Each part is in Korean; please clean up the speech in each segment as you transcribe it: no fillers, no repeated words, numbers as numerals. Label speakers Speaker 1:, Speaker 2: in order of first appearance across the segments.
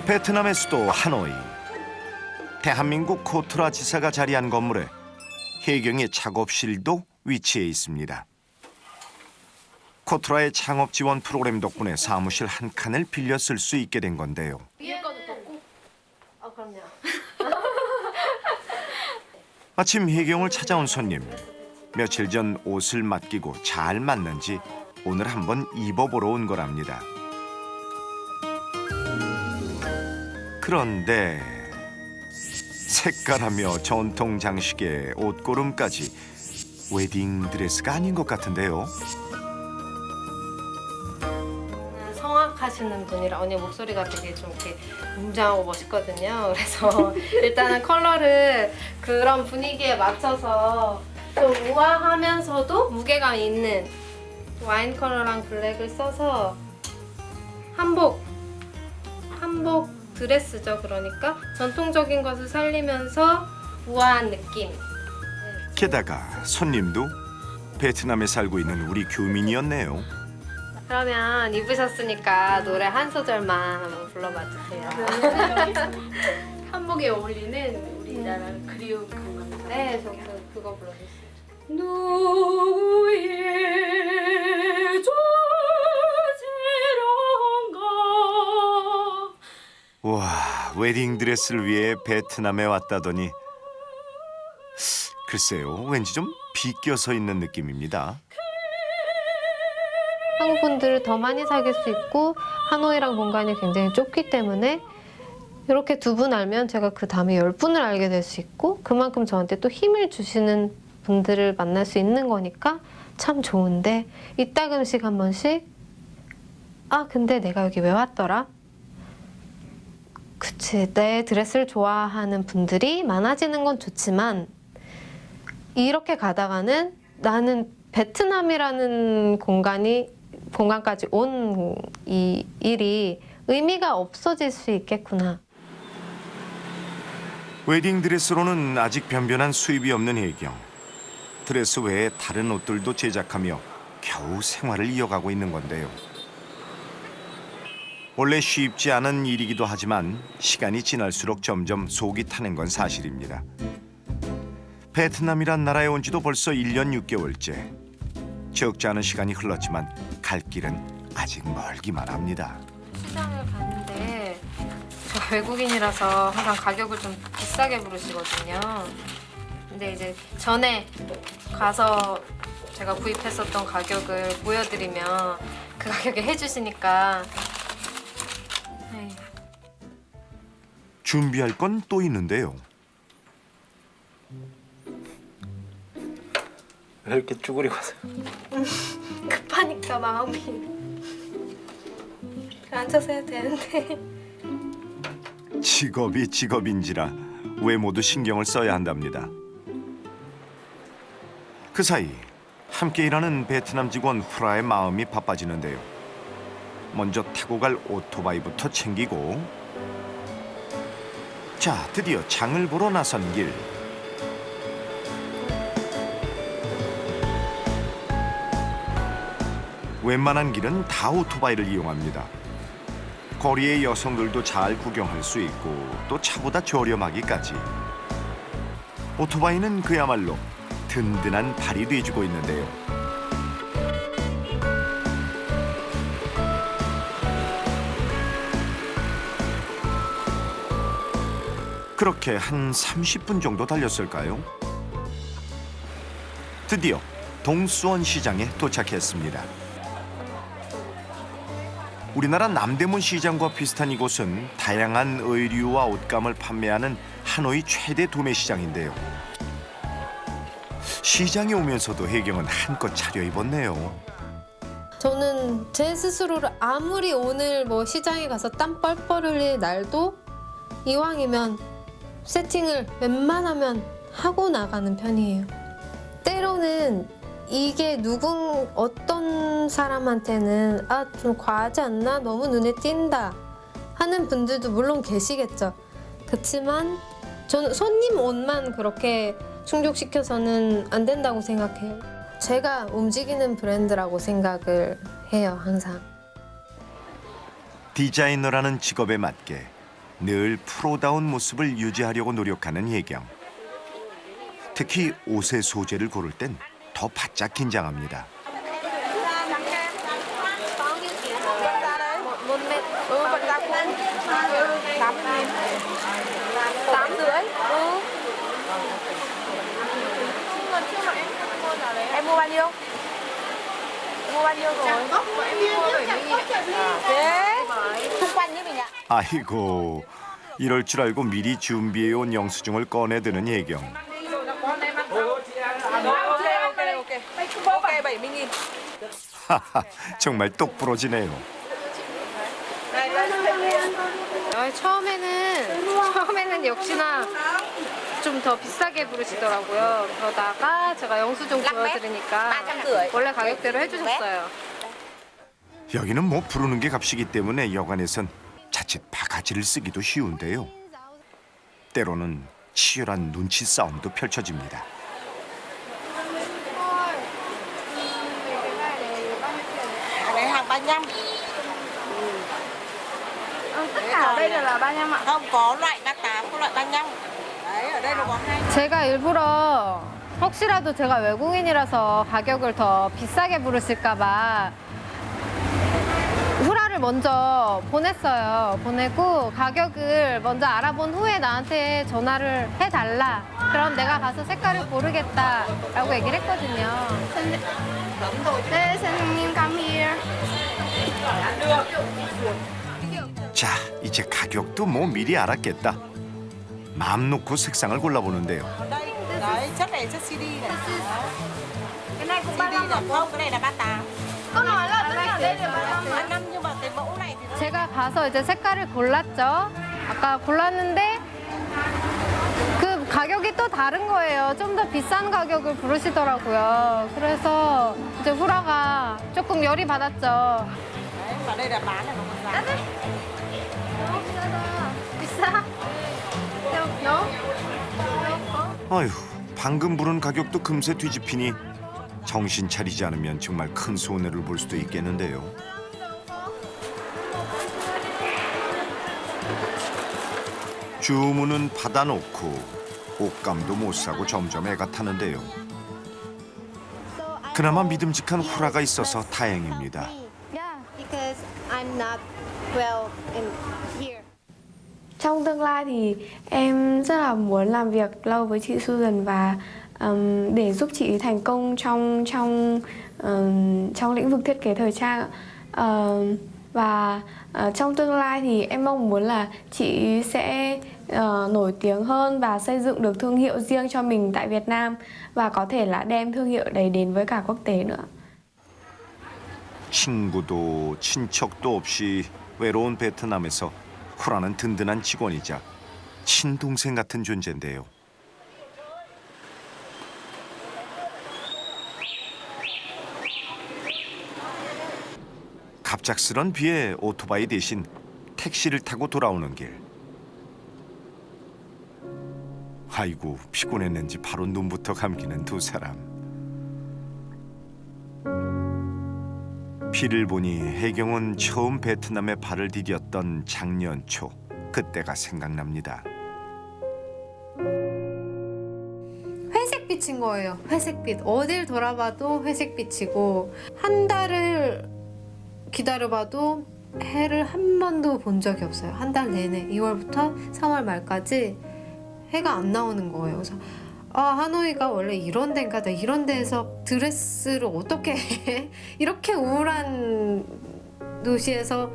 Speaker 1: 베트남의 수도 하노이. 대한민국 코트라 지사가 자리한 건물에 혜경의 작업실도 위치해 있습니다. 코트라의 창업 지원 프로그램 덕분에 사무실 한 칸을 빌려 쓸 수 있게 된 건데요.
Speaker 2: 위에 거도 덮고? 그럼요.
Speaker 1: 마침 혜경을 찾아온 손님. 며칠 전 옷을 맡기고 잘 맞는지 오늘 한번 입어보러 온 거랍니다. 그런데 색깔하며 전통 장식에 옷고름까지 웨딩 드레스가 아닌 것 같은데요.
Speaker 2: 성악하시는 분이라 언니 목소리가 되게 좀 이렇게 웅장하고 멋있거든요. 그래서 일단은 컬러를 그런 분위기에 맞춰서 좀 우아하면서도 무게감 있는 와인 컬러랑 블랙을 써서 한복 드레스죠. 그러니까 전통적인 것을 살리면서 우아한 느낌.
Speaker 1: 게다가 손님도 베트남에 살고 있는 우리 교민이었네요.
Speaker 2: 그러면 입으셨으니까 노래 한 소절만 한번 불러봐 주세요.
Speaker 3: 한복에 어울리는 우리나라 그리운 감각.
Speaker 2: 네, 저 그거 불러주세요.
Speaker 3: 누구의 조지런가.
Speaker 1: 와, 웨딩 드레스를 위해 베트남에 왔다더니 글쎄요, 왠지 좀 비껴서 있는 느낌입니다.
Speaker 2: 한국 분들을 더 많이 사귈 수 있고 하노이랑 공간이 굉장히 좁기 때문에 이렇게 두 분 알면 제가 그 다음에 10분을 알게 될 수 있고 그만큼 저한테 또 힘을 주시는 분들을 만날 수 있는 거니까 참 좋은데 이따금씩 한 번씩 근데 내가 여기 왜 왔더라? 그치, 내 드레스를 좋아하는 분들이 많아지는 건 좋지만 이렇게 가다가는 나는 베트남이라는 공간까지 온 이 일이 의미가 없어질 수 있겠구나.
Speaker 1: 웨딩 드레스로는 아직 변변한 수입이 없는 혜경. 드레스 외에 다른 옷들도 제작하며 겨우 생활을 이어가고 있는 건데요. 원래 쉽지 않은 일이기도 하지만 시간이 지날수록 점점 속이 타는 건 사실입니다. 베트남이란 나라에 온 지도 벌써 1년 6개월째. 적지 않은 시간이 흘렀지만 갈 길은 아직 멀기만 합니다.
Speaker 2: 시장을 갔는데 저 외국인이라서 항상 가격을 좀 비싸게 부르시거든요. 근데 이제 전에 가서 제가 구입했었던 가격을 보여드리면 그 가격에 해주시니까 네.
Speaker 1: 준비할 건 또 있는데요.
Speaker 4: 왜 이렇게 쭈그리고 가세요?
Speaker 2: 급하니까 마음이 앉아서 해야 되는데
Speaker 1: 직업이 직업인지라 외모도 신경을 써야 한답니다. 그 사이 함께 일하는 베트남 직원 프라의 마음이 바빠지는데요. 먼저 타고 갈 오토바이부터 챙기고 자, 드디어 장을 보러 나선 길. 웬만한 길은 다 오토바이를 이용합니다. 거리의 여성들도 잘 구경할 수 있고 또 차보다 저렴하기까지. 오토바이는 그야말로 든든한 발이 돼주고 있는데요. 그렇게 한 30분 정도 달렸을까요? 드디어 동수원 시장에 도착했습니다. 우리나라 남대문 시장과 비슷한 이곳은 다양한 의류와 옷감을 판매하는 하노이 최대 도매 시장인데요. 시장에 오면서도 혜경은 한껏 차려입었네요.
Speaker 2: 저는 제 스스로를 아무리 오늘 뭐 시장에 가서 땀 뻘뻘 흘릴 날도 이왕이면 세팅을 웬만하면 하고 나가는 편이에요. 때로는 이게 어떤 사람한테는 좀 과하지 않나? 너무 눈에 띈다 하는 분들도 물론 계시겠죠. 그렇지만 저는 손님 옷만 그렇게 충족시켜서는 안 된다고 생각해요. 제가 움직이는 브랜드라고 생각을 해요, 항상.
Speaker 1: 디자이너라는 직업에 맞게 늘 프로다운 모습을 유지하려고 노력하는 혜경. 특히 옷의 소재를 고를 땐 더 바짝 긴장합니다.
Speaker 4: Em mua bao nhiêu? Mua bao nhiêu rồi? Thế xung quanh với mình ạ.
Speaker 1: 아이고, 이럴 줄 알고 미리 준비해온 영수증을 꺼내드는 혜경.
Speaker 4: Ok 70.000.
Speaker 1: 하하, 정말 똑부러지네요.
Speaker 2: 처음에는 역시나 좀 더 비싸게 부르시더라고요. 그러다가 제가 영수증 보여드리니까 원래 가격대로 해주셨어요.
Speaker 1: 여기는 뭐 부르는 게 값이기 때문에 여관에선 자칫 바가지를 쓰기도 쉬운데요. 때로는 치열한 눈치 싸움도 펼쳐집니다.
Speaker 4: Cái hàng 35. Tất cả ở đây đều là 35 ạ? Không, có loại 38, có loại 35. Đấy, ở đây nó có hai.
Speaker 2: 제가 일부러 혹시라도 제가 외국인이라서 가격을 더 비싸게 부르실까봐 후라를 먼저 보냈어요. 보내고 가격을 먼저 알아본 후에 나한테 전화를 해달라. 그럼 내가 가서 색깔을 고르겠다라고 얘기를 했거든요. 네, 선생님, come here.
Speaker 1: 자, 이제 가격도 뭐 미리 알았겠다. 마음 놓고 색상을 골라보는데요.
Speaker 4: Đây, đấy, chất này chất CD này. Cái này cũng 35 là không, cái này là 38. Có nói là tất cả đây đều 35 nhưng mà cái mẫu này thì nó
Speaker 2: 제가 가서 이제 색깔을 골랐죠. 아까 골랐는데 그 가격이 또 다른 거예요. 좀 더 비싼 가격을 부르시더라고요. 그래서 이제 후라가 조금 열이 받았죠.
Speaker 4: đấy, mà đây là bán là nó còn giá.
Speaker 2: 비싸? 너?
Speaker 1: 아휴, 방금 부른 가격도 금세 뒤집히니 정신 차리지 않으면 정말 큰 손해를 볼 수도 있겠는데요. 주문은 받아놓고 옷감도 못 사고 점점 애가 타는데요. 그나마 믿음직한 후라가 있어서 다행입니다.
Speaker 5: Because I'm not well in here. Trong tương lai thì em rất là muốn làm việc lâu với chị Susan và để giúp chị thành công trong lĩnh vực thiết kế thời trang. Và trong tương lai thì em mong muốn là chị sẽ nổi tiếng hơn và xây dựng được thương hiệu riêng cho mình tại Việt Nam và có thể là đem thương hiệu đấy đến với cả quốc tế nữa.
Speaker 1: 친구도 친척도 없이 외로운 베트남에서 후라는 든든한 직원이자 친동생 같은 존재인데요. 갑작스런 비에 오토바이 대신 택시를 타고 돌아오는 길. 아이고, 피곤했는지 바로 눈부터 감기는 두 사람. 비를 보니 혜경은 처음 베트남에 발을 디뎠던 작년 초, 그때가 생각납니다.
Speaker 2: 회색빛인 거예요. 회색빛. 어딜 돌아봐도 회색빛이고 한 달을 기다려봐도 해를 한 번도 본 적이 없어요. 한 달 내내 2월부터 3월 말까지 해가 안 나오는 거예요. 그래서 하노이가 원래 이런 데인가? 나 이런 데에서 드레스를 어떻게 해? 이렇게 우울한 도시에서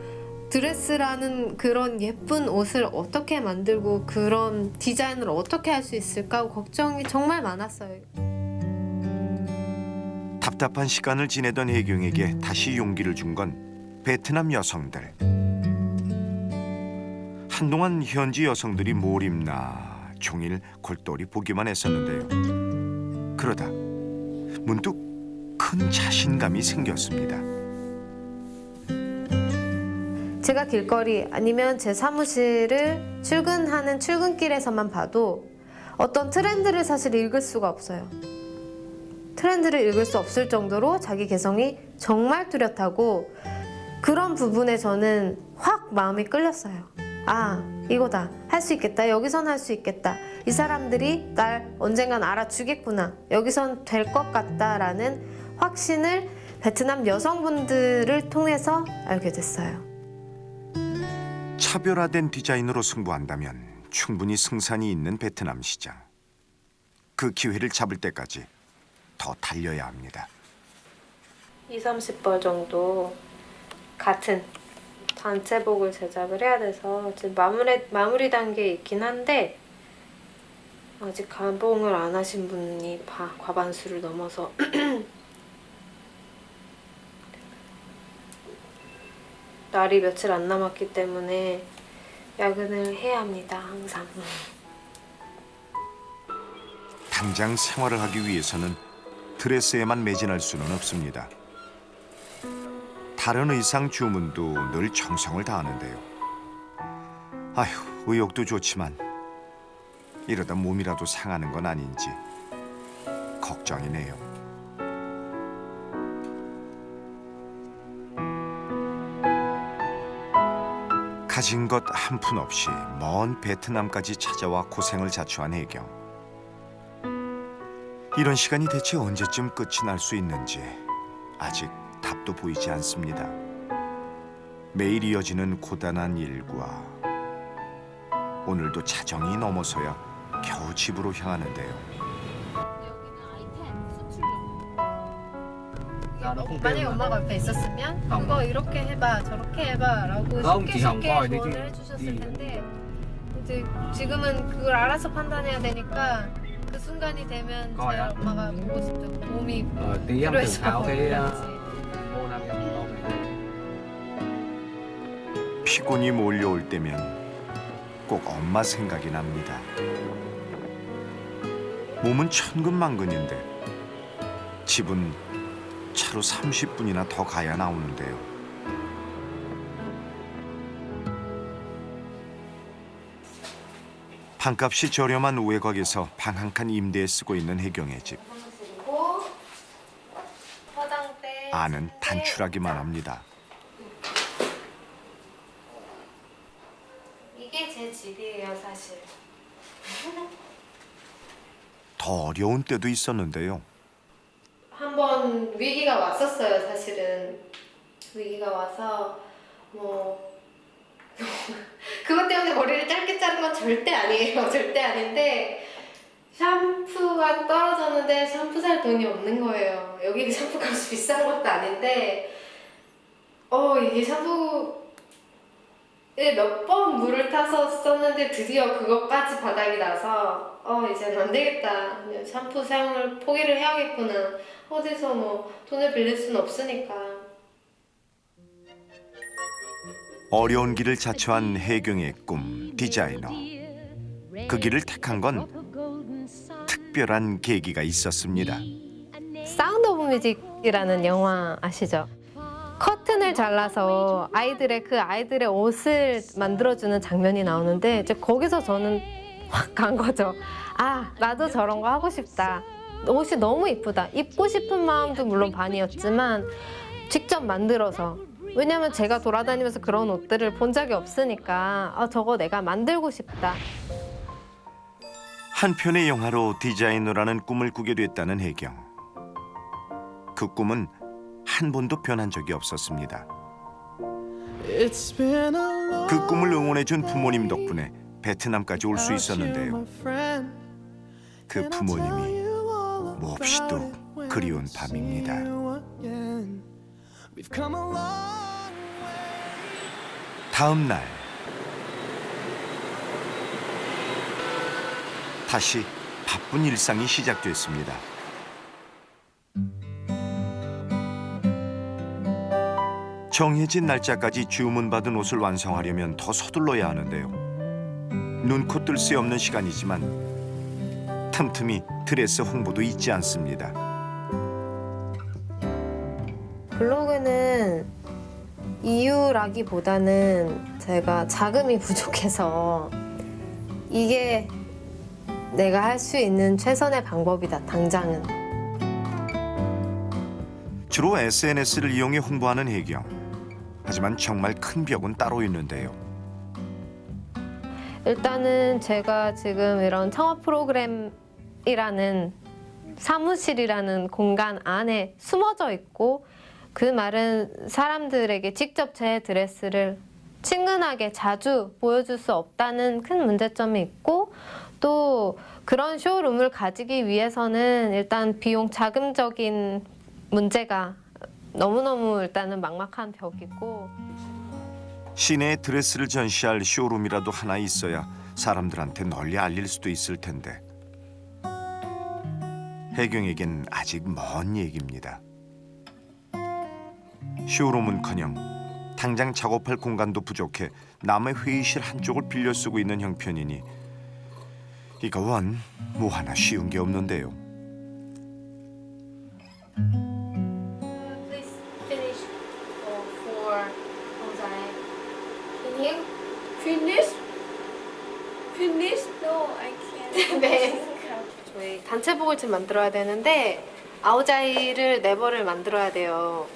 Speaker 2: 드레스라는 그런 예쁜 옷을 어떻게 만들고 그런 디자인을 어떻게 할 수 있을까 하고 걱정이 정말 많았어요.
Speaker 1: 답답한 시간을 지내던 혜경에게 다시 용기를 준 건 베트남 여성들. 한동안 현지 여성들이 뭘 입나 종일 골똘히 보기만 했었는데요. 그러다 문득 큰 자신감이 생겼습니다.
Speaker 2: 제가 길거리 아니면 제 사무실을 출근하는 출근길에서만 봐도 어떤 트렌드를 사실 읽을 수가 없어요. 트렌드를 읽을 수 없을 정도로 자기 개성이 정말 뚜렷하고 그런 부분에 저는 확 마음이 끌렸어요. 아, 이거다. 할 수 있겠다. 여기선 할 수 있겠다. 이 사람들이 날 언젠간 알아주겠구나. 여기선 될 것 같다라는 확신을 베트남 여성분들을 통해서 알게 됐어요.
Speaker 1: 차별화된 디자인으로 승부한다면 충분히 승산이 있는 베트남 시장. 그 기회를 잡을 때까지 더 달려야 합니다.
Speaker 2: 20-30벌 정도 같은 단체복을 제작을 해야 돼서 지금 마무리 단계에 있긴 한데 아직 가봉을 안 하신 분이 과반수를 넘어서 날이 며칠 안 남았기 때문에 야근을 해야 합니다, 항상.
Speaker 1: 당장 생활을 하기 위해서는 드레스에만 매진할 수는 없습니다. 다른 의상 주문도 늘 정성을 다하는데요. 아휴, 의욕도 좋지만 이러다 몸이라도 상하는 건 아닌지 걱정이네요. 가진 것 한 푼 없이 먼 베트남까지 찾아와 고생을 자초한 혜경. 이런 시간이 대체 언제쯤 끝이 날 수 있는지 아직 답도 보이지 않습니다. 매일 이어지는 고단한 일과 오늘도 자정이 넘어서야 겨우 집으로 향하는데요.
Speaker 2: 만약에 엄마가 옆에 있었으면 그거 이렇게 해봐 저렇게 해봐 라고 쉽게 조언을 해주셨을 텐데 이제 지금은 그걸 알아서 판단해야 되니까 그 순간이 되면 제 엄마가 보고 싶죠. 도움이 필요해서 그런지.
Speaker 1: 피곤이 몰려올 때면 꼭 엄마 생각이 납니다. 몸은 천근만근인데 집은 차로 30분이나 더 가야 나오는데요. 방값이 저렴한 외곽에서 방 한 칸 임대에 쓰고 있는 혜경의 집. 안은 단출하기만 합니다.
Speaker 2: 이게 제 집이에요, 사실.
Speaker 1: 더 어려운 때도 있었는데요.
Speaker 2: 한번 위기가 왔었어요, 사실은. 위기가 와서 뭐 그것 때문에 머리를 짧게 자른 건 절대 아니에요. 절대 아닌데 샴푸가 떨어졌는데 샴푸 살 돈이 없는 거예요. 여기 샴푸 값이 비싼 것도 아닌데 이게 샴푸에 몇 번 물을 타서 썼는데 드디어 그것까지 바닥이 나서 이제는 안 되겠다. 그냥 샴푸 사용을 포기를 해야겠구나. 어디서 뭐 돈을 빌릴 수는 없으니까.
Speaker 1: 어려운 길을 자처한 혜경의 꿈, 디자이너. 그 길을 택한 건 특별한 계기가 있었습니다.
Speaker 2: 사운드 오브 뮤직이라는 영화 아시죠? 커튼을 잘라서 아이들의 옷을 만들어주는 장면이 나오는데 이제 거기서 저는 확 간 거죠. 아, 나도 저런 거 하고 싶다. 옷이 너무 이쁘다. 입고 싶은 마음도 물론 반이었지만 직접 만들어서. 왜냐면 제가 돌아다니면서 그런 옷들을 본 적이 없으니까 저거 내가 만들고 싶다.
Speaker 1: 한 편의 영화로 디자이너라는 꿈을 꾸게 됐다는 혜경. 그 꿈은 한 번도 변한 적이 없었습니다. 그 꿈을 응원해준 부모님 덕분에 베트남까지 올 수 있었는데요. 그 부모님이 몹시도 그리운 밤입니다. 다음 날 다시 바쁜 일상이 시작됐습니다. 정해진 날짜까지 주문받은 옷을 완성하려면 더 서둘러야 하는데요. 눈코 뜰 새 없는 시간이지만 틈틈이 드레스 홍보도 잊지 않습니다.
Speaker 2: 블로그는 이유라기보다는 제가 자금이 부족해서 이게 내가 할 수 있는 최선의 방법이다, 당장은.
Speaker 1: 주로 SNS를 이용해 홍보하는 혜경. 하지만 정말 큰 벽은 따로 있는데요.
Speaker 2: 일단은 제가 지금 이런 창업 프로그램이라는 사무실이라는 공간 안에 숨어져 있고 그 말은 사람들에게 직접 제 드레스를 친근하게 자주 보여줄 수 없다는 큰 문제점이 있고 또 그런 쇼룸을 가지기 위해서는 일단 비용 자금적인 문제가 너무너무 일단은 막막한 벽이고
Speaker 1: 시내에 드레스를 전시할 쇼룸이라도 하나 있어야 사람들한테 널리 알릴 수도 있을 텐데 혜경에겐 아직 먼 얘기입니다. 쇼룸은커녕 당장 작업할 공간도 부족해 남의 회의실 한쪽을 빌려 쓰고 있는 형편이니 이거 원 뭐 하나 쉬운 게 없는데요.
Speaker 2: Please finish for Ozai. Can you?
Speaker 5: Finish? Finish? No, I can't.
Speaker 2: 네. 저희 단체복을 지금 만들어야 되는데 아오자이를 4벌을 만들어야 돼요.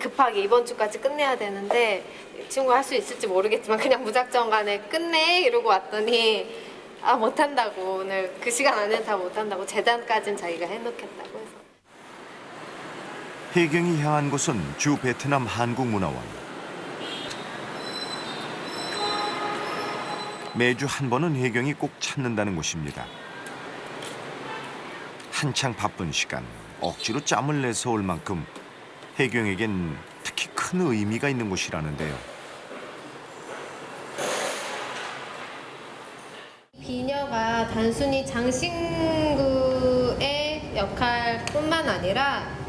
Speaker 2: 급하게 이번 주까지 끝내야 되는데 이 친구 할 수 있을지 모르겠지만 그냥 무작정 간에 끝내 이러고 왔더니 아 못한다고 오늘 그 시간 안에 다 못한다고 재단까지는 자기가 해놓겠다고 해서
Speaker 1: 혜경이 향한 곳은 주 베트남 한국문화원. 매주 한 번은 혜경이 꼭 찾는다는 곳입니다. 한창 바쁜 시간 억지로 짬을 내서 올 만큼 혜경에겐 특히 큰 의미가 있는 곳이라는데요.
Speaker 2: 비녀가 단순히 장신구의 역할뿐만 아니라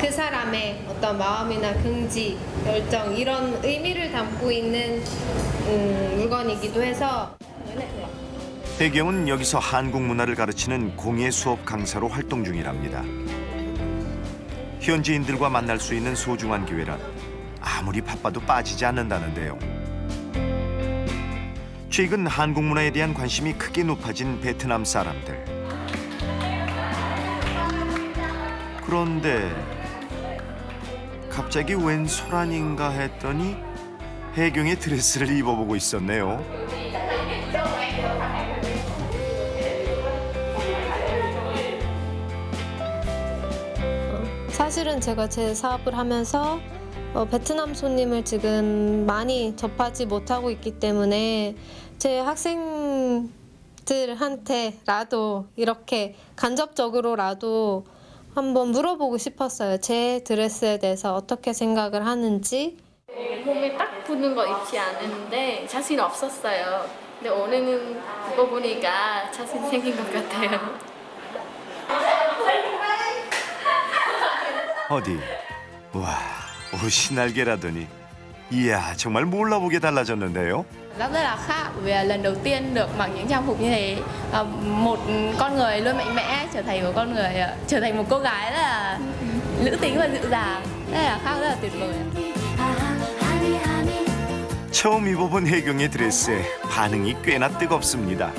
Speaker 2: 그 사람의 어떤 마음이나 긍지, 열정 이런 의미를 담고 있는 물건이기도 해서
Speaker 1: 혜경은 여기서 한국 문화를 가르치는 공예 수업 강사로 활동 중이랍니다. 현지인들과 만날 수 있는 소중한 기회라 아무리 바빠도 빠지지 않는다는데요. 최근 한국 문화에 대한 관심이 크게 높아진 베트남 사람들. 그런데 갑자기 웬 소란인가 했더니 혜경의 드레스를 입어보고 있었네요.
Speaker 2: 사실은 제가 제 사업을 하면서 베트남 손님을 지금 많이 접하지 못하고 있기 때문에 제 학생들한테라도 이렇게 간접적으로라도 한번 물어보고 싶었어요. 제 드레스에 대해서 어떻게 생각을 하는지.
Speaker 3: 몸에 딱 붙는 거 입지 않았는데 자신 없었어요. 근데 오늘은 입어보니까 자신 생긴 것 같아요.
Speaker 1: 어디? 와, 옷이 날개라더니 이야, 정말 몰라보게 달라졌는데요.
Speaker 6: Nó rất là khác vì lần đầu tiên được mặc những trang phục như thế. Một con người luôn mạnh mẽ trở thành một con người, trở thành một cô gái rất là nữ tính và dịu dàng. Rất là khác, rất là tuyệt vời.
Speaker 1: 처음 입어본 혜경의 드레스에 반응이 꽤나 뜨겁습니다.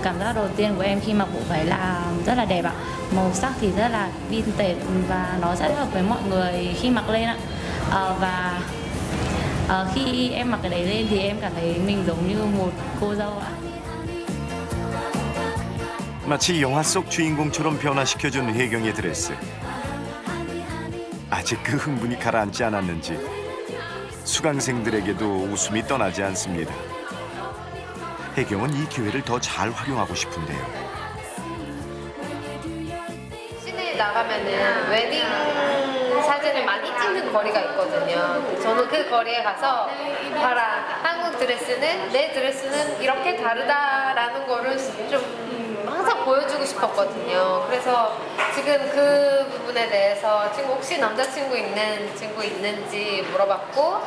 Speaker 7: Cảm giác đầu tiên của em khi mặc bộ váy là rất là đẹp ạ. Màu sắc thì rất là vintage và nó rất hợp với mọi người khi mặc lên ạ. Và khi em mặc cái đấy lên thì em cảm thấy mình giống như một cô dâu ạ.
Speaker 1: 마치 영화 속 주인공처럼 변화시켜준 혜경의 드레스. 아직 그 흥분이 가라앉지 않았는지 수강생들에게도 웃음이 떠나지 않습니다. 혜경은 이 기회를 더 잘 활용하고 싶은데요.
Speaker 2: 시내에 나가면은 웨딩 사진을 많이 찍는 거리가 있거든요. 저는 그 거리에 가서 봐라, 한국 드레스는 내 드레스는 이렇게 다르다라는 거를 좀 항상 보여주고 싶었거든요. 그래서 지금 그 부분에 대해서 지금 혹시 남자친구 있는 친구 있는지 물어봤고,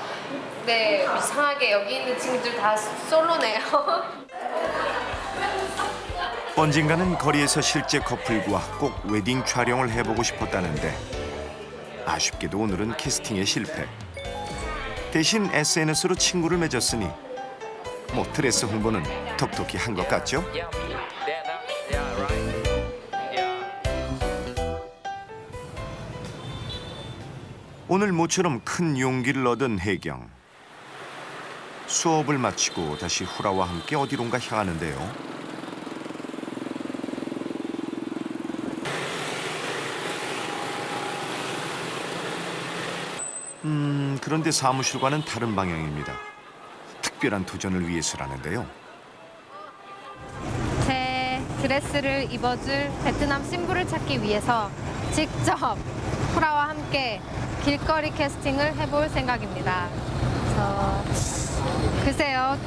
Speaker 2: 네, 이상하게 여기 있는 친구들 다 솔로네요.
Speaker 1: 언젠가는 거리에서 실제 커플과 꼭 웨딩 촬영을 해보고 싶었다는데 아쉽게도 오늘은 캐스팅에 실패. 대신 SNS로 친구를 맺었으니 뭐 드레스 홍보는 톡톡히 한 것 같죠? 오늘 모처럼 큰 용기를 얻은 혜경. 수업을 마치고 다시 후라와 함께 어디론가 향하는데요. 그런데 사무실과는 다른 방향입니다. 특별한 도전을 위해서라는데요.
Speaker 2: 제 드레스를 입어줄 베트남 신부를 찾기 위해서 직접 후라와 함께 길거리 캐스팅을 해볼 생각입니다. 글쎄요,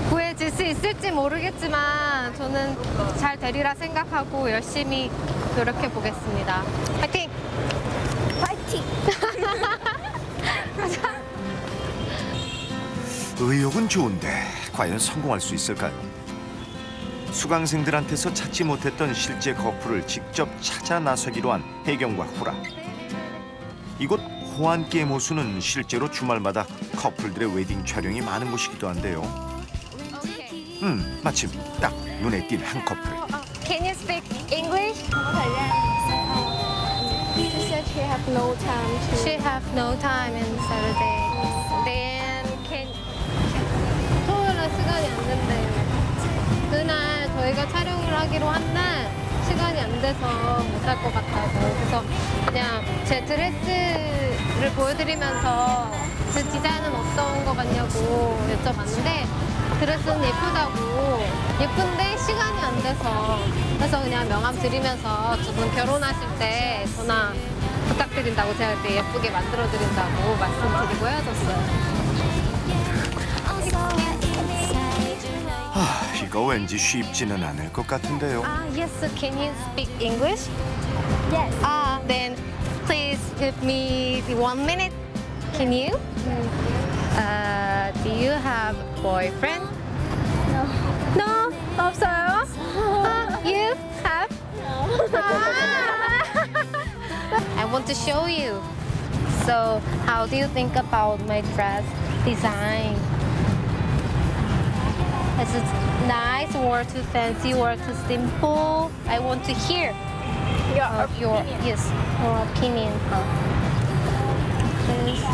Speaker 2: 구해질 수 있을지 모르겠지만 저는 잘 되리라 생각하고 열심히 노력해 보겠습니다. 파이팅! 파이팅!
Speaker 1: 의욕은 좋은데 과연 성공할 수 있을까요? 수강생들한테서 찾지 못했던 실제 커플을 직접 찾아 나서기로 한 혜경과 후라. 이곳 호안게임 호수는 실제로 주말마다 커플들의 웨딩 촬영이 많은 곳이기도 한데요. 마침 딱 눈에 띈 한 커플.
Speaker 2: Can you speak English?
Speaker 5: She said she have no time to.
Speaker 2: She have no time on Saturday. Then 토요일날 시간이 안 된대요. 그날 저희가 촬영을 하기로 한 날 시간이 안 돼서 못 할 것 같다고. 그래서 그냥 제 드레스를 보여드리면서 그 디자인은 어떤 거 같냐고 여쭤봤는데 드레스는 예쁘다고. 예쁜데 시간이 안 돼서. 그래서 그냥 명함 드리면서 두 분 결혼하실 때 전화 부탁드린다고 제가 이렇게 예쁘게 만들어드린다고 말씀드리고 헤어졌어요.
Speaker 1: 이거 왠지 쉽지는 않을 것 같은데요.
Speaker 2: Yes, can you speak English?
Speaker 5: Yes.
Speaker 2: Then please give me 1 minute. Can you? Do you have boyfriend?
Speaker 5: No.
Speaker 2: No, 없어요. You have? I want to show you. So, how do you think about my dress design? Is it nice or too fancy or too simple? I want to hear your opinion. Please.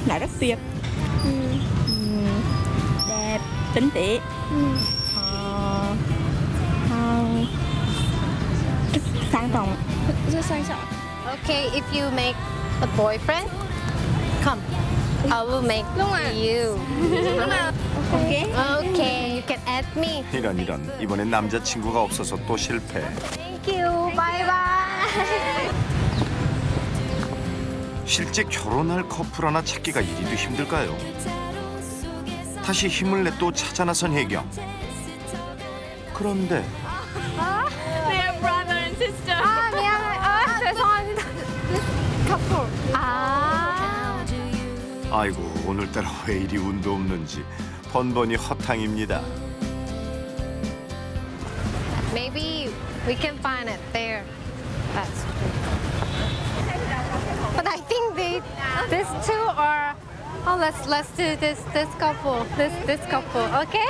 Speaker 8: Là rất tuyệt, đẹp, tinh tế, sang trọng.
Speaker 5: Rất sang trọng.
Speaker 2: Okay, if you make a boyfriend, come. I will make you.
Speaker 8: Okay.
Speaker 2: Okay, you can add me.
Speaker 1: 이런 이번엔 남자친구가 없어서 또 실패.
Speaker 2: Thank you. Bye bye.
Speaker 1: 실제 결혼할 커플 하나 찾기가 이리도 힘들까요? 다시 힘을 내 또 찾아 나선 혜경. 그런데
Speaker 6: They are brother and sister.
Speaker 2: 미안해. 죄송합니다. 커플.
Speaker 1: 아이고 오늘따라 왜 이리 운도 없는지 번번이 허탕입니다.
Speaker 2: Maybe we can find it there. That's true. But I think these two are. Oh, let's do this couple. This couple. Okay?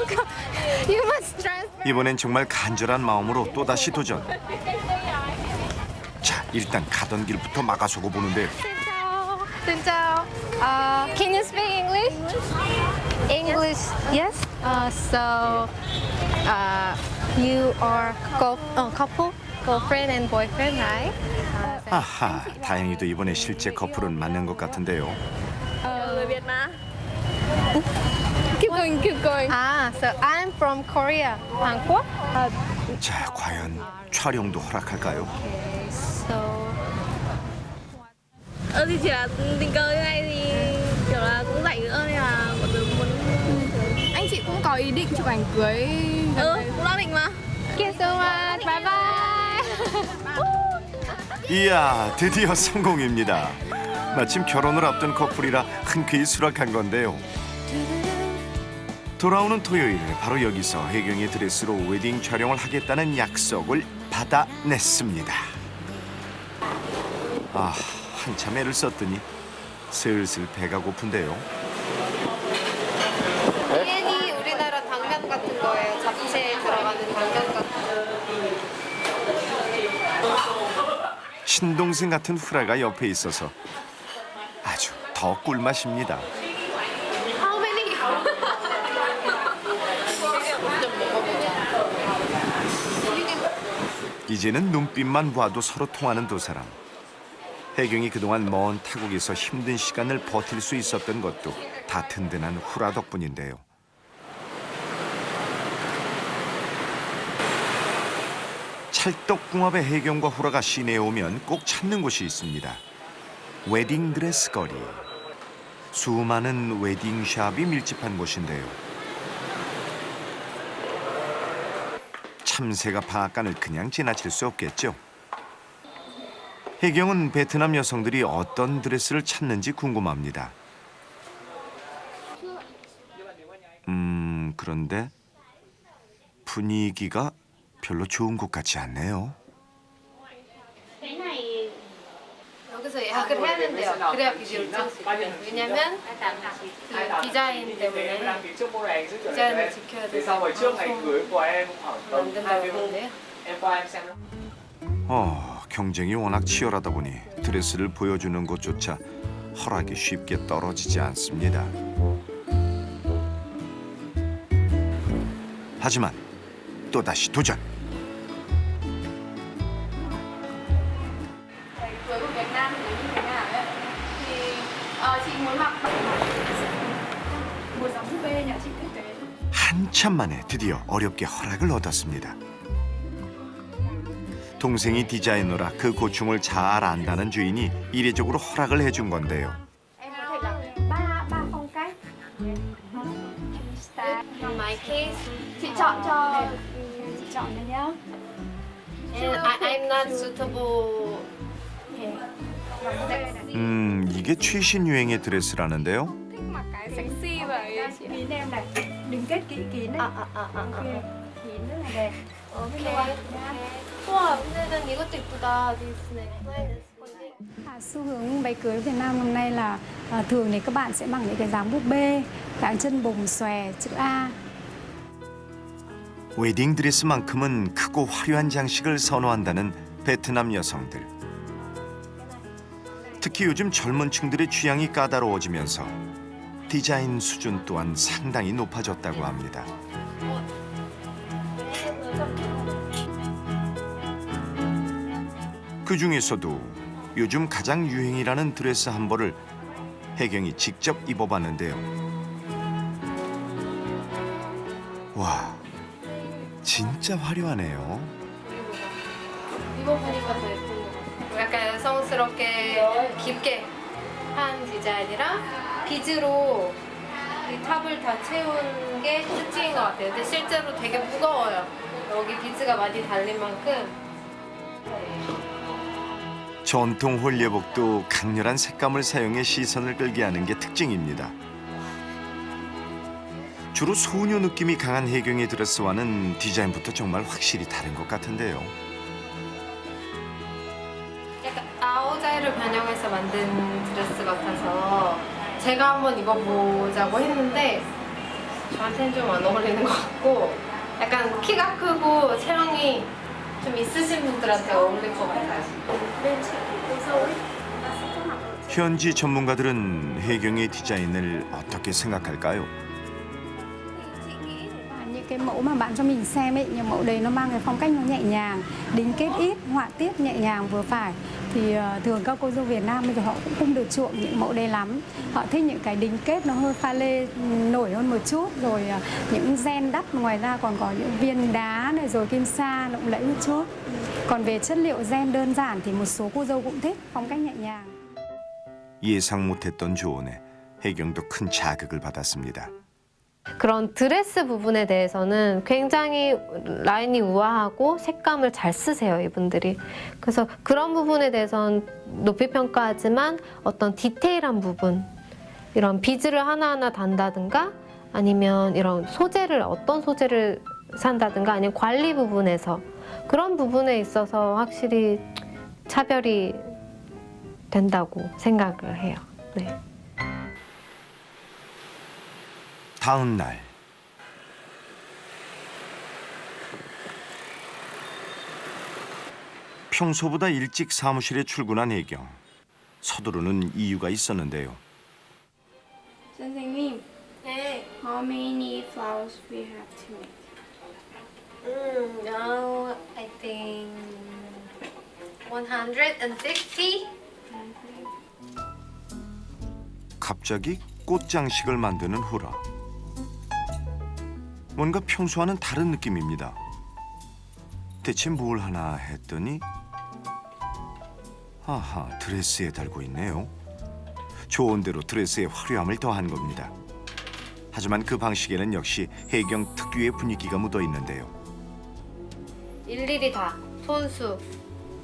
Speaker 2: come. You must transfer.
Speaker 1: 이번엔 정말 간절한 마음으로 또다시 도전. 자 일단 가던 길부터 막아서고 보는데
Speaker 2: 진짜. Can you speak English? English, yes. So, you are couple, girlfriend and boyfriend, right?
Speaker 1: 아하 다행히도 이번에 실제 커플은 맞는 것 같은데요.
Speaker 6: Người Việt mà.
Speaker 5: Keep going.
Speaker 2: So I'm from Korea, 한국.
Speaker 1: 자 과연 촬영도 허락할까요?
Speaker 2: Okay, so.
Speaker 6: Thì chỉ là tình cờ như này thì kiểu là cũng rảnh nữa nên là mọi người muốn.
Speaker 5: Anh chị cũng có ý định chụp ảnh cưới.
Speaker 6: Cũng đang định mà.
Speaker 2: Thank you so much. Bye bye.
Speaker 1: 이야 드디어 성공입니다. 마침 결혼을 앞둔 커플이라 흔쾌히 수락한 건데요. 돌아오는 토요일 바로 여기서 혜경의 드레스로 웨딩 촬영을 하겠다는 약속을 받아냈습니다. 한참 애를 썼더니 슬슬 배가 고픈데요.
Speaker 2: 비엔이 우리나라 당면 같은 거예요. 잡채에 들어가는 당면 같은 거.
Speaker 1: 친동생 같은 후라가 옆에 있어서 아주 더 꿀맛입니다.
Speaker 2: How many?
Speaker 1: 이제는 눈빛만 봐도 서로 통하는 두 사람. 혜경이 그동안 먼 타국에서 힘든 시간을 버틸 수 있었던 것도 다 든든한 후라 덕분인데요. 찰떡궁합의 혜경과 후라가 시내에 오면 꼭 찾는 곳이 있습니다. 웨딩드레스 거리. 수많은 웨딩샵이 밀집한 곳인데요. 참새가 방앗간을 그냥 지나칠 수 없겠죠. 혜경은 베트남 여성들이 어떤 드레스를 찾는지 궁금합니다. 그런데 분위기가 별로 좋은 것 같지 않네요.
Speaker 2: 여기서 예약을 해야 된대요. 그래야 비디오를 찍을 수 있대요. 왜냐면 그 디자인 때문에 디자인을 지켜야 돼서 만든다고 그러는데요.
Speaker 1: 경쟁이 워낙 치열하다 보니 드레스를 보여주는 것조차 허락이 쉽게 떨어지지 않습니다. 하지만 또다시 도전. 한참 만에 드디어 어렵게 허락을 얻었습니다. 동생이 디자이너라 그 고충을 잘 안다는 주인이 이례적으로 허락을 해준 건데요.
Speaker 2: In my case,
Speaker 5: Chị chọn cho chị chọn đây nhá.
Speaker 2: I'm not suitable.
Speaker 1: 이게 최신 유행의 드레스라는데요.
Speaker 5: Thích mặc cái sexy và kín em này, đừng kết kỹ kín đấy. Kín rất là đẹp.
Speaker 2: 오케이. 우와, 근데 난 이것도 이쁘다.
Speaker 9: Xu hướng váy cưới Việt Nam năm nay là thường thì các bạn sẽ mặc những cái dáng búp bê, dáng chân bồng xòe, chữ A.
Speaker 1: 웨딩 드레스만큼은 크고 화려한 장식을 선호한다는 베트남 여성들. 특히 요즘 젊은 층들의 취향이 까다로워지면서 디자인 수준 또한 상당히 높아졌다고 합니다. 그 중에서도 요즘 가장 유행이라는 드레스 한 벌을 혜경이 직접 입어봤는데요. 와, 진짜 화려하네요.
Speaker 2: 입어보니까 더 예쁜 것 같아요. 약간 여성스럽게 깊게 한 디자인이랑 비즈로 이 탑을 다 채운 게 특징인 것 같아요. 근데 실제로 되게 무거워요. 여기 비즈가 많이 달린 만큼.
Speaker 1: 전통 홀예복도 강렬한 색감을 사용해 시선을 끌게 하는 게 특징입니다. 주로 소녀 느낌이 강한 혜경의 드레스와는 디자인부터 정말 확실히 다른 것 같은데요.
Speaker 2: 약간 아오자이를 변형해서 만든 드레스 같아서 제가 한번 입어보자고 했는데 저한테는 좀 안 어울리는 것 같고 약간 키가 크고 체형이 좀 있으신 분들한테 어울릴 것 같아요.
Speaker 1: 현지 전문가들은 혜경의 디자인을 어떻게 생각할까요?
Speaker 9: Những cái mẫu mà bạn cho mình xem ấy, những mẫu đấy nó mang cái phong cách nó nhẹ nhàng, đính kết ít, họa tiết nhẹ nhàng vừa phải. Thì thường các cô dâu Việt Nam bây giờ họ cũng không được chuộng những mẫu đấy lắm. Họ thích những cái đính kết nó hơi pha lê nổi hơn một chút, rồi những gen đắt, ngoài ra còn có những viên đá này, rồi kim sa lộng lẫy một chút. Còn về chất liệu gen đơn giản thì một số cô dâu cũng thích phong cách nhẹ nhàng.
Speaker 1: 예상 못했던 조언에 혜경도 큰 자극을 받았습니다.
Speaker 2: 그런 드레스 부분에 대해서는 굉장히 라인이 우아하고 색감을 잘 쓰세요, 이분들이. 그래서 그런 부분에 대해서는 높이 평가하지만 어떤 디테일한 부분, 이런 비즈를 하나하나 단다든가 아니면 이런 소재를 어떤 소재를 산다든가 아니면 관리 부분에서 그런 부분에 있어서 확실히 차별이 된다고 생각을 해요. 네.
Speaker 1: 다음 날 평소보다 일찍 사무실에 출근한 혜경. 서두르는 이유가 있었는데요.
Speaker 5: 선생님,
Speaker 2: 네.
Speaker 5: how many flowers we have to make?
Speaker 2: Now I think 160.
Speaker 1: 갑자기 꽃장식을 만드는 후라. 뭔가 평소와는 다른 느낌입니다. 대체 뭘 하나 했더니 아하, 드레스에 달고 있네요. 좋은 대로 드레스에 화려함을 더한 겁니다. 하지만 그 방식에는 역시 혜경 특유의 분위기가 묻어 있는데요.
Speaker 2: 일일이 다 손수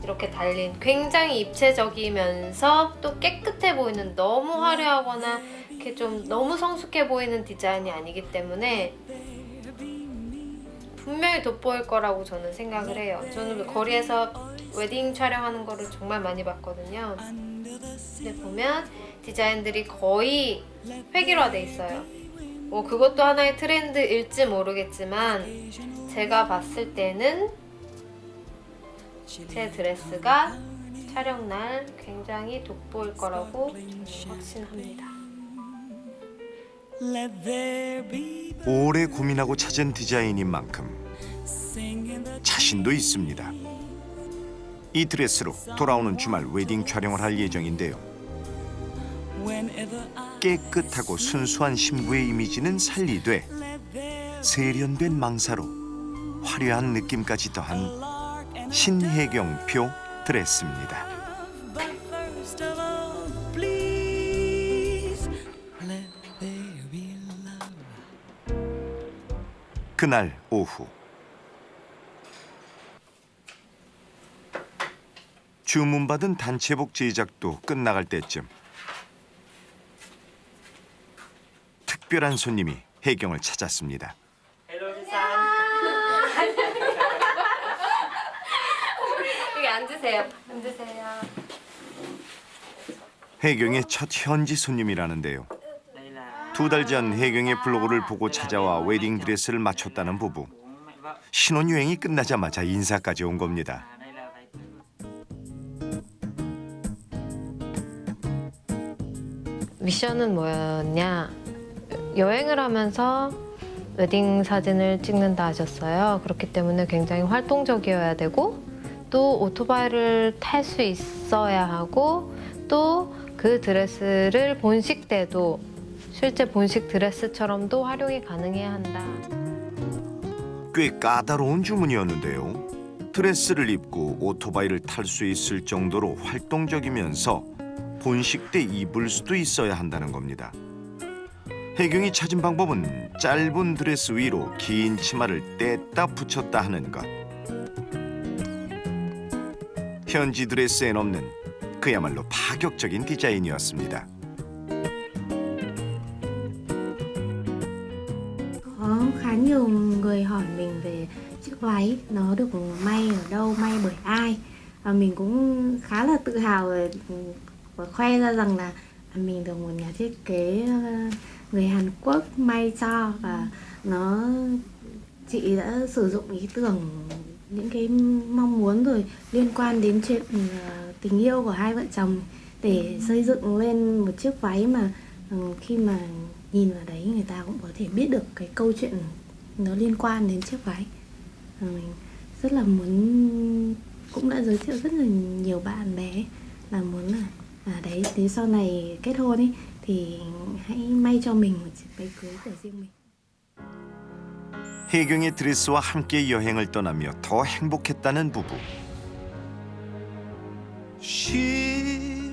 Speaker 2: 이렇게 달린 굉장히 입체적이면서 또 깨끗해 보이는, 너무 화려하거나 이렇게 좀 너무 성숙해 보이는 디자인이 아니기 때문에 분명히 돋보일 거라고 저는 생각을 해요. 저는 거리에서 웨딩 촬영하는 거를 정말 많이 봤거든요. 근데 보면 디자인들이 거의 획일화돼 있어요. 뭐 그것도 하나의 트렌드일지 모르겠지만 제가 봤을 때는 제 드레스가 촬영날 굉장히 돋보일 거라고 확신합니다.
Speaker 1: 오래 고민하고 찾은 디자인인 만큼 자신도 있습니다. 이 드레스로 돌아오는 주말 웨딩 촬영을 할 예정인데요. 깨끗하고 순수한 신부의 이미지는 살리되 세련된 망사로 화려한 느낌까지 더한 신혜경표 드레스입니다. 그날 오후 주문받은 단체복 제작도 끝나갈 때쯤 특별한 손님이 혜경을 찾았습니다.
Speaker 2: 여기 앉으세요. 앉으세요.
Speaker 1: 혜경의 첫 현지 손님이라는데요. 2달 전 혜경의 블로그를 보고 찾아와 웨딩 드레스를 맞췄다는 부부. 신혼여행이 끝나자마자 인사까지 온 겁니다.
Speaker 2: 미션은 뭐였냐? 여행을 하면서 웨딩 사진을 찍는다 하셨어요. 그렇기 때문에 굉장히 활동적이어야 되고 또 오토바이를 탈 수 있어야 하고 또 그 드레스를 본식 때도 실제 본식 드레스처럼도 활용이 가능해야 한다.
Speaker 1: 꽤 까다로운 주문이었는데요. 드레스를 입고 오토바이를 탈 수 있을 정도로 활동적이면서 본식 때 입을 수도 있어야 한다는 겁니다. 혜경이 찾은 방법은 짧은 드레스 위로 긴 치마를 뗐다 붙였다 하는 것. 현지 드레스엔 없는 그야말로 파격적인 디자인이었습니다.
Speaker 10: Có khá nhiều người hỏi mình về chiếc váy nó được may ở đâu, may bởi ai. Và mình cũng khá là tự hào và khoe ra rằng là mình được một nhà thiết kế người Hàn Quốc may cho, và chị đã sử dụng ý tưởng, những cái mong muốn rồi liên quan đến chuyện tình yêu của hai vợ chồng để xây dựng lên một chiếc váy mà khi mà nhìn vào đấy người ta cũng có thể biết được cái câu chuyện nó liên quan đến chiếc váy. Mình rất là muốn, cũng đã giới thiệu rất là nhiều bạn bè là muốn là đấy, nếu sau này kết hôn ấy thì hãy may cho mình một chiếc váy cưới của riêng mình.
Speaker 1: 혜경의 드레스와 함께 여행을 떠나며 더 행복했다는 부부.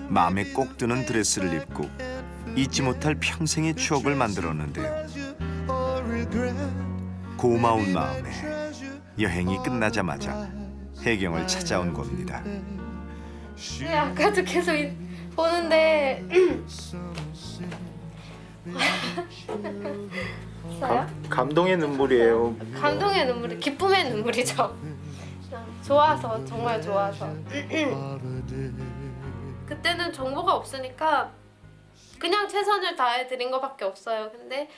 Speaker 1: 마음에 꼭 드는 드레스를 입고 잊지 못할 평생의 추억을 만들었는데요. 고마운 마음에 여행이 끝나자마자 혜경을 찾아온 겁니다.
Speaker 2: 네, 아까도 계속 보는데
Speaker 11: 감동의 눈물이에요.
Speaker 2: 감동의 눈물이, 기쁨의 눈물이죠. 좋아서, 정말 좋아서. 그때는 정보가 없으니까 그냥 최선을 다해드린 것밖에 없어요. 근데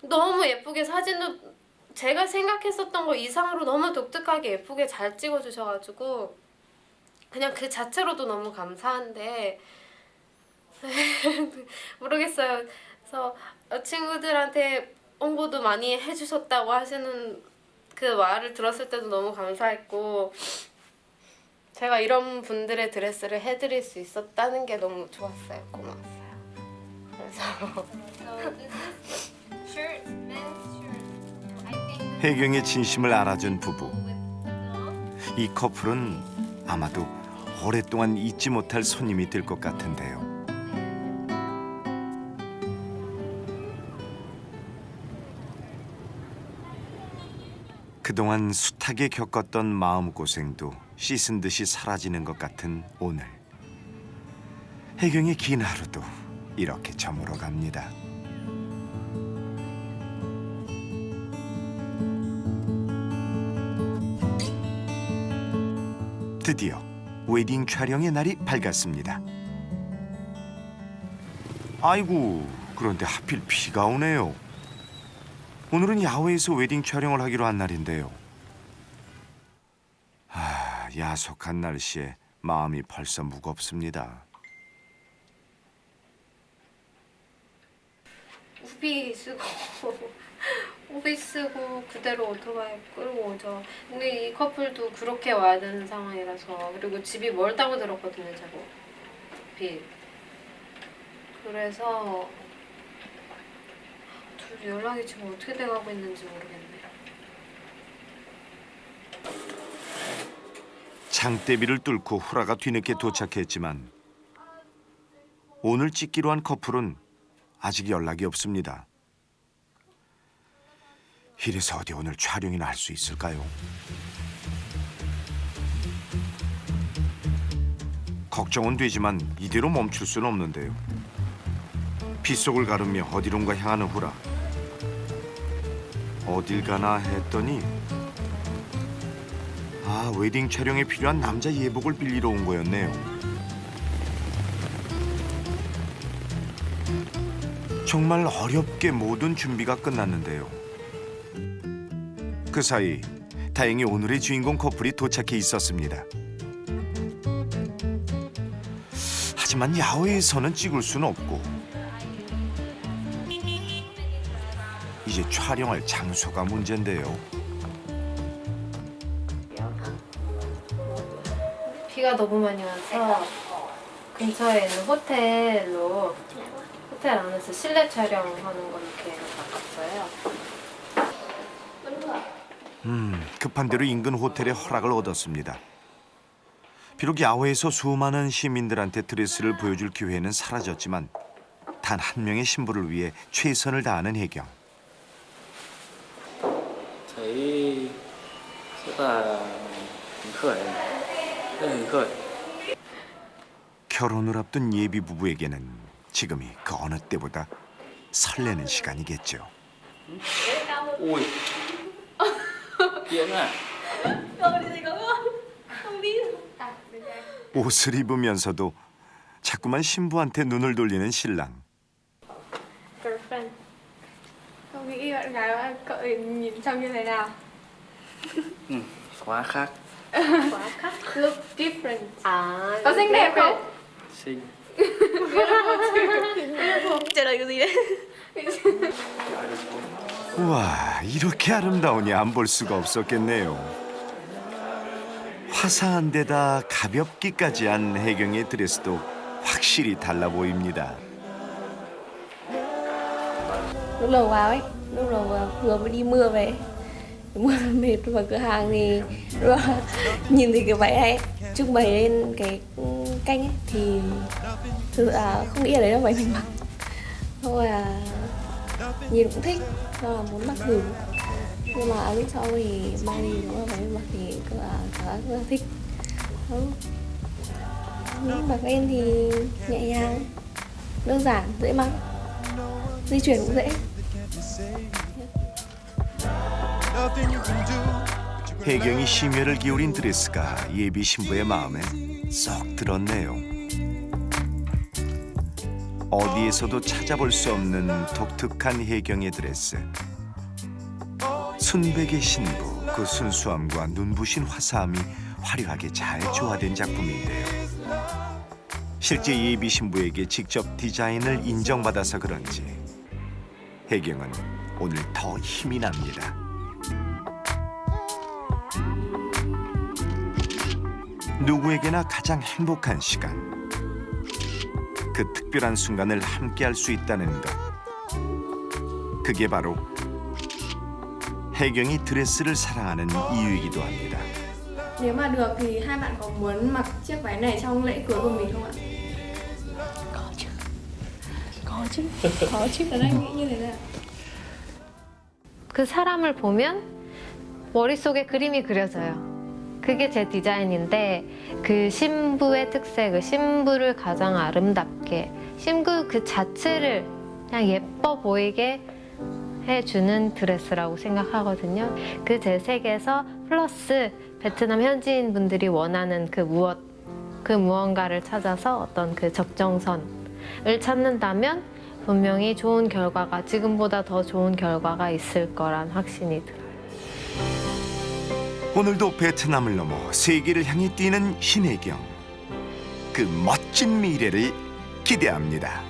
Speaker 2: 너무 예쁘게 사진도 제가 생각했었던 거 이상으로 너무 독특하게 예쁘게 잘 찍어주셔가지고 그냥 그 자체로도 너무 감사한데 모르겠어요. 그래서 친구들한테 홍보도 많이 해주셨다고 하시는 그 말을 들었을 때도 너무 감사했고 제가 이런 분들의 드레스를 해드릴 수 있었다는 게 너무 좋았어요. 고마웠어요. 그래서
Speaker 1: 혜경의 진심을 알아준 부부. 이 커플은 아마도 오랫동안 잊지 못할 손님이 될 것 같은데요. 그동안 숱하게 겪었던 마음고생도 씻은 듯이 사라지는 것 같은 오늘. 혜경의 긴 하루도 이렇게 저물어 갑니다. 드디어 웨딩 촬영의 날이 밝았습니다. 아이고, 그런데 하필 비가 오네요. 오늘은 야외에서 웨딩 촬영을 하기로 한 날인데요. 야속한 날씨에 마음이 벌써 무겁습니다.
Speaker 2: 우비 쓰고 그대로 오토바이 끌고 오죠. 근데 이 커플도 그렇게 와야 되는 상황이라서 그리고 집이 멀다고 들었거든요, 제가. 그래서 둘이 연락이 지금 어떻게 돼가고 있는지 모르겠네요.
Speaker 1: 장대비를 뚫고 후라가 뒤늦게 도착했지만 오늘 찍기로 한 커플은 아직 연락이 없습니다. 이래서 어디 오늘 촬영이나 할 수 있을까요? 걱정은 되지만 이대로 멈출 수는 없는데요. 빗속을 가르며 어디론가 향하는 후라. 어딜 가나 했더니 웨딩 촬영에 필요한 남자 예복을 빌리러 온 거였네요. 정말 어렵게 모든 준비가 끝났는데요. 그 사이 다행히 오늘의 주인공 커플이 도착해 있었습니다. 하지만 야외에서는 찍을 수는 없고 이제 촬영할 장소가 문제인데요.
Speaker 2: 비가 너무 많이 와서 근처에 있는 호텔 안에서 실내 촬영하는 거 이렇게 바꿨어요.
Speaker 1: 급한 대로 인근 호텔의 허락을 얻었습니다. 비록 야외에서 수많은 시민들한테 드레스를 보여줄 기회는 사라졌지만 단 한 명의 신부를 위해 최선을 다하는 혜경.
Speaker 12: thấy rất là phấn khởi, rất là hứng khởi.
Speaker 1: 결혼을 앞둔 예비 부부에게는 지금이 그 어느 때보다 설레는 시간이겠죠.
Speaker 12: Ui, Kiên à?
Speaker 1: 옷을 입으면서도 자꾸만 신부한테 눈을 돌리는 신랑.
Speaker 5: Girlfriend. Không nghĩ bạn gái cậu nhìn trông như thế nào?
Speaker 12: Quá khác.
Speaker 5: Quá khác. Look different. Có xinh đẹp không?
Speaker 12: Xinh.
Speaker 8: Trả lời cái gì đấy?
Speaker 1: 우와, 이렇게 아름다우니 안 볼 수가 없었겠네요. 화사한 데다 가볍기까지 한 혜경의 드레스도 확실히 달라 보입니다.
Speaker 6: Lúc đầu vào ấy, lúc đầu vừa mới đi mưa về, mưa mệt vào cửa hàng thì nhìn thấy cái váy này trưng bày lên cái canh ấy thì thực sự là không nghĩ là đấy là váy mình mặc, thôi là nhìn cũng thích, do là muốn mặc thử, nhưng mà lúc sau thì mang đi đúng là váy mình mặc thì cứ là cảm giác rất là thích. Mặc lên thì nhẹ nhàng, đơn giản, dễ mặc, di chuyển cũng dễ.
Speaker 1: 혜경이 심혈을 기울인 드레스가 예비 신부의 마음에 쏙 들었네요. 어디에서도 찾아볼 수 없는 독특한 혜경의 드레스. 순백의 신부, 그 순수함과 눈부신 화사함이 화려하게 잘 조화된 작품인데요. 실제 예비 신부에게 직접 디자인을 인정받아서 그런지 혜경은 오늘 더 힘이 납니다. 누구에게나 가장 행복한 시간, 그 특별한 순간을 함께할 수 있다는 것, 그게 바로 혜경이 드레스를 사랑하는 이유이기도 합니다.
Speaker 5: Nếu mà được thì hai bạn có muốn mặc chiếc váy này trong lễ cưới của mình không ạ?
Speaker 8: Có chứ.
Speaker 5: Anh nghĩ như thế nào?
Speaker 2: 그 사람을 보면 머릿속에 그림이 그려져요. 그게 제 디자인인데 그 신부의 특색, 그 신부를 가장 아름답게, 신부 그 자체를 그냥 예뻐 보이게 해주는 드레스라고 생각하거든요. 그 제 색에서 플러스 베트남 현지인 분들이 원하는 그 무언가를 찾아서 어떤 그 적정선을 찾는다면 분명히 좋은 결과가, 지금보다 더 좋은 결과가 있을 거란 확신이 들어요.
Speaker 1: 오늘도 베트남을 넘어 세계를 향해 뛰는 신혜경. 그 멋진 미래를 기대합니다.